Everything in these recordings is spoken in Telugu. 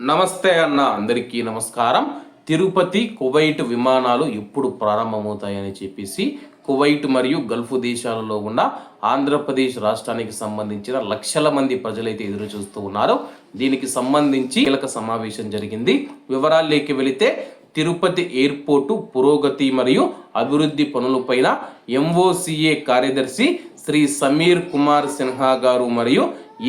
నమస్తే అన్న, అందరికీ నమస్కారం. తిరుపతి కువైట్ విమానాలు ఎప్పుడు ప్రారంభమవుతాయని చెప్పేసి కువైట్ మరియు గల్ఫ్ దేశాలలో ఉన్న ఆంధ్రప్రదేశ్ రాష్ట్రానికి సంబంధించిన లక్షల మంది ప్రజలైతే ఎదురు చూస్తూ ఉన్నారు. దీనికి సంబంధించి కీలక సమావేశం జరిగింది. వివరాల్లోకి వెళితే తిరుపతి ఎయిర్పోర్టు పురోగతి మరియు అభివృద్ధి పనులపైన ఎంఓసిఏ కార్యదర్శి శ్రీ సమీర్ కుమార్ సిన్హా గారు మరియు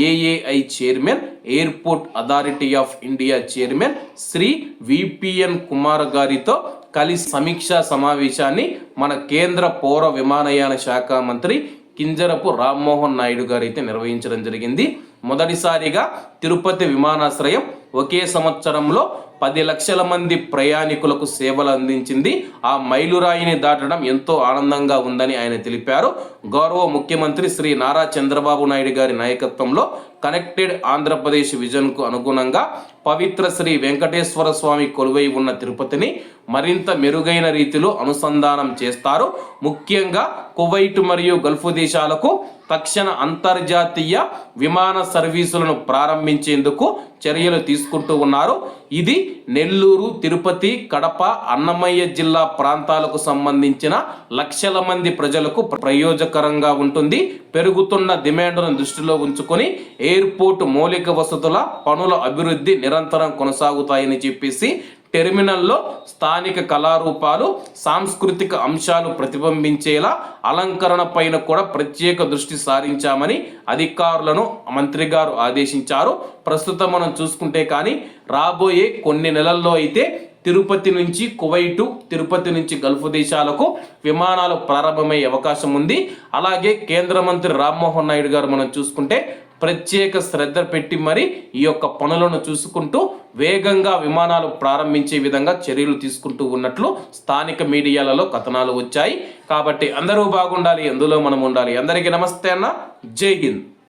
AAI chairman, airport authority of India chairman Shri VPN Kumar గారితో కలిసి సమీక్షా సమావేశాన్ని మన కేంద్ర పౌర విమానయాన శాఖ మంత్రి కింజరపు రామ్మోహన్ నాయుడు గారు అయితే నిర్వహించడం జరిగింది. మొదటిసారిగా తిరుపతి విమానాశ్రయం ఒకే సంవత్సరంలో 10 లక్షల మంది ప్రయాణికులకు సేవలు అందించింది. ఆ మైలురాయిని దాటడం ఎంతో ఆనందంగా ఉందని ఆయన తెలిపారు. గౌరవ ముఖ్యమంత్రి శ్రీ నారా చంద్రబాబు నాయుడు గారి నాయకత్వంలో కనెక్టెడ్ ఆంధ్రప్రదేశ్ విజన్కు అనుగుణంగా పవిత్ర శ్రీ వెంకటేశ్వర స్వామి కొలువై ఉన్న తిరుపతిని మరింత మెరుగైన రీతిలో అనుసంధానం చేస్తారు. ముఖ్యంగా కువైట్ మరియు గల్ఫ్ దేశాలకు తక్షణ అంతర్జాతీయ విమాన సర్వీసులను ప్రారంభించేందుకు చర్యలు తీసుకుంటూ ఉన్నారు. ఇది నెల్లూరు, తిరుపతి, కడప, అన్నమయ్య జిల్లా ప్రాంతాలకు సంబంధించిన లక్షల మంది ప్రజలకు ప్రయోజకరంగా ఉంటుంది. పెరుగుతున్న డిమాండ్ను దృష్టిలో ఉంచుకొని ఎయిర్పోర్ట్ మౌలిక వసతుల పనుల అభివృద్ధి నిరంతరం కొనసాగుతాయని చెప్పేసి టెర్మినల్లో స్థానిక కళారూపాలు, సాంస్కృతిక అంశాలు ప్రతిబింబించేలా అలంకరణ పైన కూడా ప్రత్యేక దృష్టి సారించామని అధికారులను మంత్రి గారు ఆదేశించారు. ప్రస్తుతం మనం చూసుకుంటే కానీ రాబోయే కొన్ని నెలల్లో అయితే తిరుపతి నుంచి కువైటు, తిరుపతి నుంచి గల్ఫ్ దేశాలకు విమానాలు ప్రారంభమయ్యే అవకాశం ఉంది. అలాగే కేంద్ర మంత్రి రామ్మోహన్ నాయుడు గారు మనం చూసుకుంటే ప్రత్యేక శ్రద్ధ పెట్టి మరి ఈ యొక్క పనులను చూసుకుంటూ వేగంగా విమానాలు ప్రారంభించే విధంగా చర్యలు తీసుకుంటూ ఉన్నట్లు స్థానిక మీడియాలలో కథనాలు వచ్చాయి. కాబట్టి అందరూ బాగుండాలి, అందులో మనం ఉండాలి. అందరికీ నమస్తే అన్న, జై హింద్.